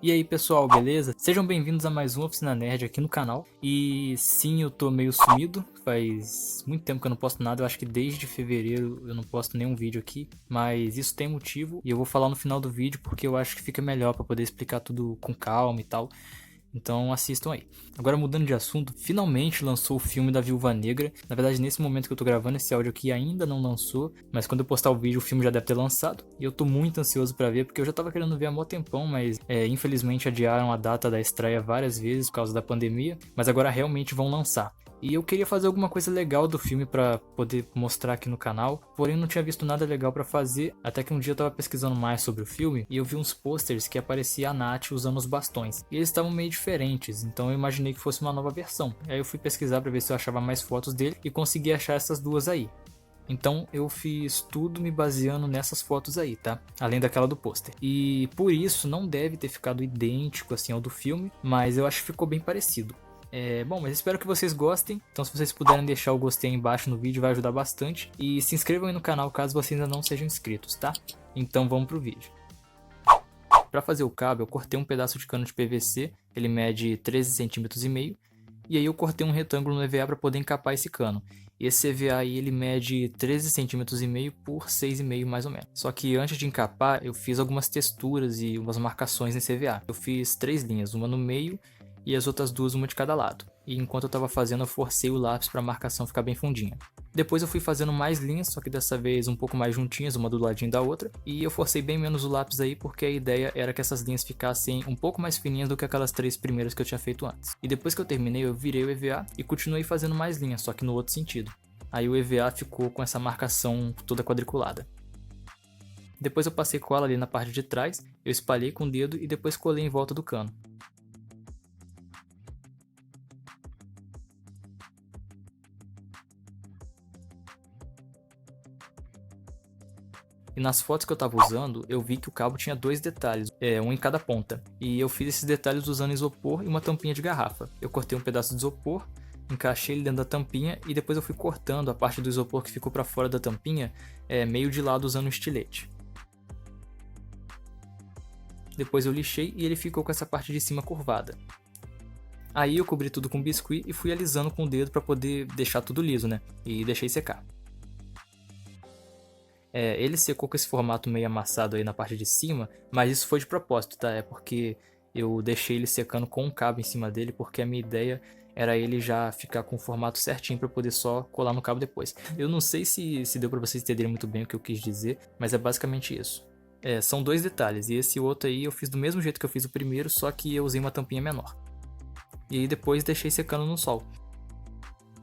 E aí pessoal, beleza? Sejam bem-vindos a mais um Oficina Nerd aqui no canal. E sim, eu tô meio sumido, faz muito tempo que eu não posto nada, eu acho que desde fevereiro eu não posto nenhum vídeo aqui. Mas isso tem motivo e eu vou falar no final do vídeo porque eu acho que fica melhor pra poder explicar tudo com calma e tal. Então assistam aí. Agora mudando de assunto, finalmente lançou o filme da Viúva Negra. Na verdade, nesse momento que eu tô gravando esse áudio aqui ainda não lançou, mas quando eu postar o vídeo o filme já deve ter lançado. E eu tô muito ansioso pra ver, porque eu já tava querendo ver há mó tempão, mas infelizmente adiaram a data da estreia várias vezes por causa da pandemia. Mas agora realmente vão lançar. E eu queria fazer alguma coisa legal do filme pra poder mostrar aqui no canal, porém não tinha visto nada legal pra fazer, até que um dia eu tava pesquisando mais sobre o filme e eu vi uns posters que aparecia a Nath usando os bastões. E eles estavam meio diferentes, então eu imaginei que fosse uma nova versão. Aí eu fui pesquisar pra ver se eu achava mais fotos dele e consegui achar essas duas aí. Então eu fiz tudo me baseando nessas fotos aí, tá? Além daquela do pôster. E por isso não deve ter ficado idêntico assim ao do filme, mas eu acho que ficou bem parecido. Bom, mas espero que vocês gostem, então se vocês puderem deixar o gostei aí embaixo no vídeo vai ajudar bastante. E se inscrevam aí no canal caso vocês ainda não sejam inscritos, tá? Então vamos pro vídeo. Para fazer o cabo eu cortei um pedaço de cano de PVC, ele mede 13,5 cm. E aí eu cortei um retângulo no EVA para poder encapar esse cano. Esse EVA aí ele mede 13,5 cm por 6,5 mais ou menos. Só que antes de encapar eu fiz algumas texturas e umas marcações nesse EVA. Eu fiz 3 linhas, uma no meio e as outras duas, uma de cada lado. E enquanto eu estava fazendo eu forcei o lápis para a marcação ficar bem fundinha. Depois eu fui fazendo mais linhas, só que dessa vez um pouco mais juntinhas, uma do ladinho da outra. E eu forcei bem menos o lápis aí porque a ideia era que essas linhas ficassem um pouco mais fininhas do que aquelas 3 primeiras que eu tinha feito antes. E depois que eu terminei eu virei o EVA e continuei fazendo mais linhas, só que no outro sentido. Aí o EVA ficou com essa marcação toda quadriculada. Depois eu passei cola ali na parte de trás, eu espalhei com o dedo e depois colei em volta do cano. E nas fotos que eu estava usando, eu vi que o cabo tinha 2 detalhes, um em cada ponta. E eu fiz esses detalhes usando isopor e uma tampinha de garrafa. Eu cortei um pedaço de isopor, encaixei ele dentro da tampinha e depois eu fui cortando a parte do isopor que ficou para fora da tampinha, meio de lado usando um estilete. Depois eu lixei e ele ficou com essa parte de cima curvada. Aí eu cobri tudo com biscuit e fui alisando com o dedo para poder deixar tudo liso, né? E deixei secar. Ele secou com esse formato meio amassado aí na parte de cima, mas isso foi de propósito, tá? É porque eu deixei ele secando com um cabo em cima dele, porque a minha ideia era ele já ficar com o formato certinho para poder só colar no cabo depois. Eu não sei se deu para vocês entenderem muito bem o que eu quis dizer, mas é basicamente isso. São 2 detalhes, e esse outro aí eu fiz do mesmo jeito que eu fiz o primeiro, só que eu usei uma tampinha menor. E aí depois deixei secando no sol.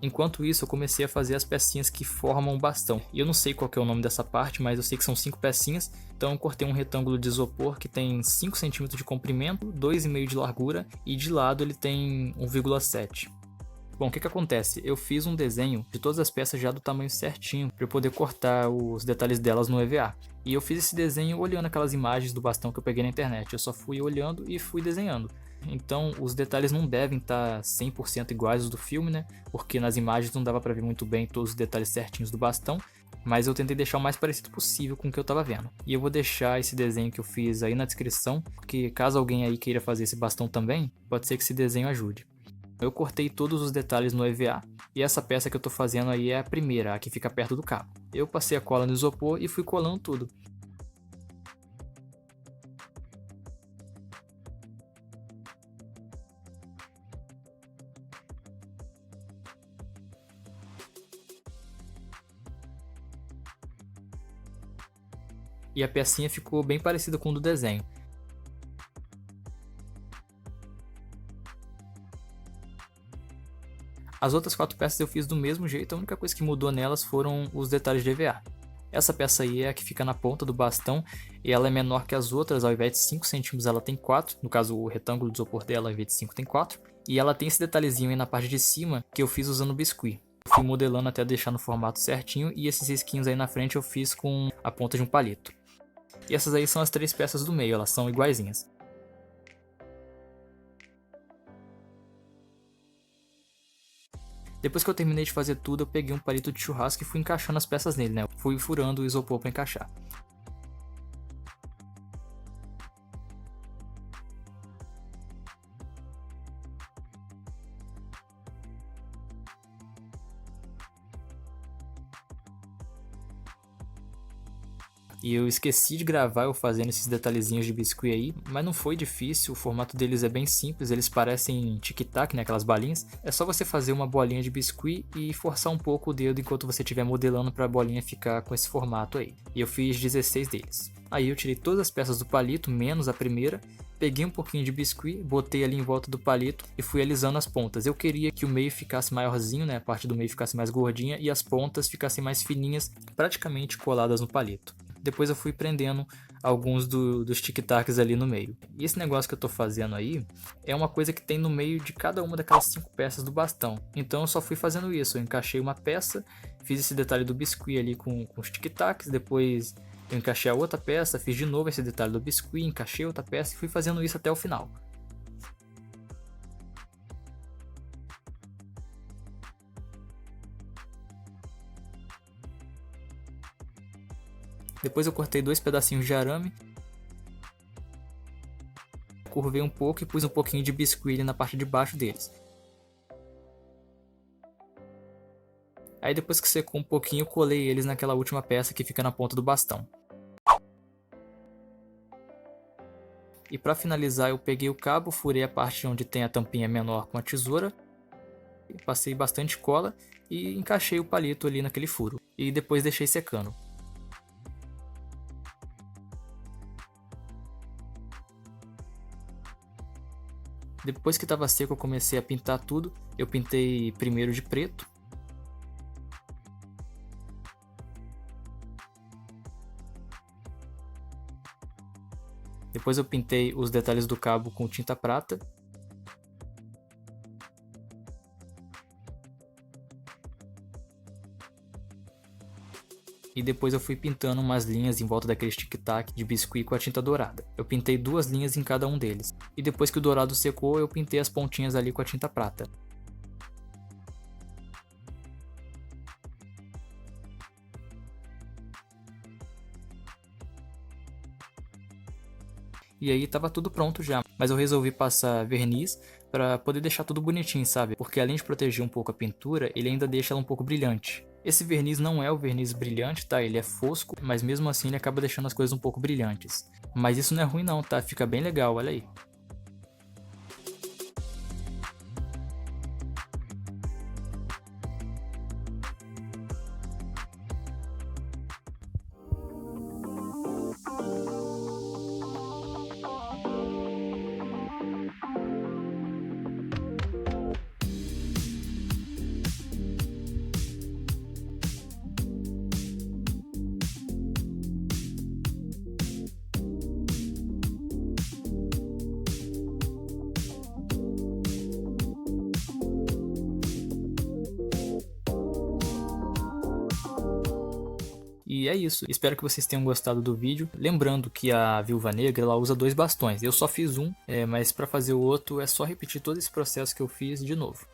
Enquanto isso, eu comecei a fazer as pecinhas que formam o bastão. E eu não sei qual que é o nome dessa parte, mas eu sei que são 5 pecinhas. Então eu cortei um retângulo de isopor que tem 5 cm de comprimento, 2,5 de largura e de lado ele tem 1,7. Bom, o que acontece? Eu fiz um desenho de todas as peças já do tamanho certinho para eu poder cortar os detalhes delas no EVA. E eu fiz esse desenho olhando aquelas imagens do bastão que eu peguei na internet. Eu só fui olhando e fui desenhando. Então os detalhes não devem estar 100% iguais aos do filme, né? Porque nas imagens não dava para ver muito bem todos os detalhes certinhos do bastão. Mas eu tentei deixar o mais parecido possível com o que eu estava vendo. E eu vou deixar esse desenho que eu fiz aí na descrição, porque caso alguém aí queira fazer esse bastão também, pode ser que esse desenho ajude. Eu cortei todos os detalhes no EVA, e essa peça que eu estou fazendo aí é a primeira, a que fica perto do cabo. Eu passei a cola no isopor e fui colando tudo. E a pecinha ficou bem parecida com o do desenho. As outras 4 peças eu fiz do mesmo jeito, a única coisa que mudou nelas foram os detalhes de EVA. Essa peça aí é a que fica na ponta do bastão e ela é menor que as outras, ao invés de 5 cm ela tem 4, no caso o retângulo de isopor dela ao invés de 5 tem 4. E ela tem esse detalhezinho aí na parte de cima que eu fiz usando biscuit. Eu fui modelando até deixar no formato certinho e esses risquinhos aí na frente eu fiz com a ponta de um palito. E essas aí são as 3 peças do meio, elas são iguaizinhas. Depois que eu terminei de fazer tudo, eu peguei um palito de churrasco e fui encaixando as peças nele, né? Fui furando o isopor para encaixar. E eu esqueci de gravar eu fazendo esses detalhezinhos de biscuit aí, mas não foi difícil, o formato deles é bem simples, eles parecem tic-tac, né, aquelas balinhas. É só você fazer uma bolinha de biscuit e forçar um pouco o dedo enquanto você estiver modelando para a bolinha ficar com esse formato aí. E eu fiz 16 deles. Aí eu tirei todas as peças do palito, menos a primeira, peguei um pouquinho de biscuit, botei ali em volta do palito e fui alisando as pontas. Eu queria que o meio ficasse maiorzinho, né, a parte do meio ficasse mais gordinha e as pontas ficassem mais fininhas, praticamente coladas no palito. Depois eu fui prendendo alguns dos tic-tacs ali no meio. E esse negócio que eu tô fazendo aí é uma coisa que tem no meio de cada uma daquelas 5 peças do bastão. Então eu só fui fazendo isso, eu encaixei uma peça, fiz esse detalhe do biscuit ali com os tic-tacs, depois eu encaixei a outra peça, fiz de novo esse detalhe do biscuit, encaixei outra peça e fui fazendo isso até o final. Depois eu cortei 2 pedacinhos de arame, curvei um pouco e pus um pouquinho de biscuit ali na parte de baixo deles. Aí depois que secou um pouquinho, colei eles naquela última peça que fica na ponta do bastão. E para finalizar eu peguei o cabo, furei a parte onde tem a tampinha menor com a tesoura, passei bastante cola e encaixei o palito ali naquele furo. E depois deixei secando. Depois que estava seco eu comecei a pintar tudo. Eu pintei primeiro de preto. Depois eu pintei os detalhes do cabo com tinta prata. E depois eu fui pintando umas linhas em volta daquele tic-tac de biscuit com a tinta dourada. Eu pintei 2 linhas em cada um deles. E depois que o dourado secou, eu pintei as pontinhas ali com a tinta prata. E aí tava tudo pronto já, mas eu resolvi passar verniz para poder deixar tudo bonitinho, sabe? Porque além de proteger um pouco a pintura, ele ainda deixa ela um pouco brilhante. Esse verniz não é o verniz brilhante, tá? Ele é fosco, mas mesmo assim ele acaba deixando as coisas um pouco brilhantes. Mas isso não é ruim não, tá? Fica bem legal, olha aí. E é isso, espero que vocês tenham gostado do vídeo. Lembrando que a Viúva Negra ela usa 2 bastões, eu só fiz um, mas para fazer o outro é só repetir todo esse processo que eu fiz de novo.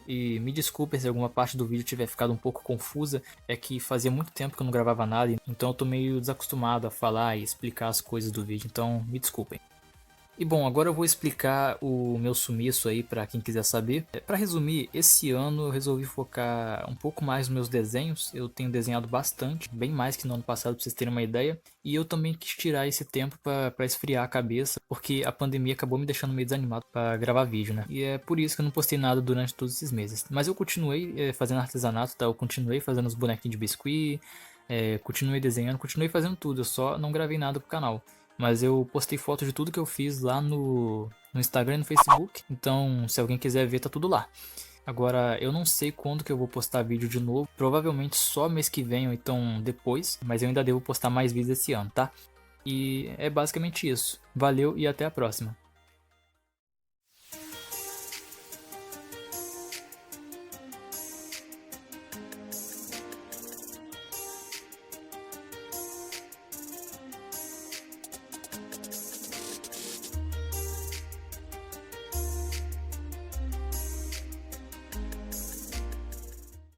E me desculpem se alguma parte do vídeo tiver ficado um pouco confusa, é que fazia muito tempo que eu não gravava nada, então eu tô meio desacostumado a falar e explicar as coisas do vídeo, então me desculpem. E bom, agora eu vou explicar o meu sumiço aí para quem quiser saber. Para resumir, esse ano eu resolvi focar um pouco mais nos meus desenhos. Eu tenho desenhado bastante, bem mais que no ano passado, para vocês terem uma ideia. E eu também quis tirar esse tempo para esfriar a cabeça, porque a pandemia acabou me deixando meio desanimado para gravar vídeo, né? E é por isso que eu não postei nada durante todos esses meses. Mas eu continuei fazendo artesanato, tá? Eu continuei fazendo os bonequinhos de biscuit, continuei desenhando, continuei fazendo tudo. Eu só não gravei nada pro canal. Mas eu postei foto de tudo que eu fiz lá no Instagram e no Facebook. Então, se alguém quiser ver, tá tudo lá. Agora, eu não sei quando que eu vou postar vídeo de novo. Provavelmente só mês que vem ou então depois. Mas eu ainda devo postar mais vídeos esse ano, tá? E é basicamente isso. Valeu e até a próxima.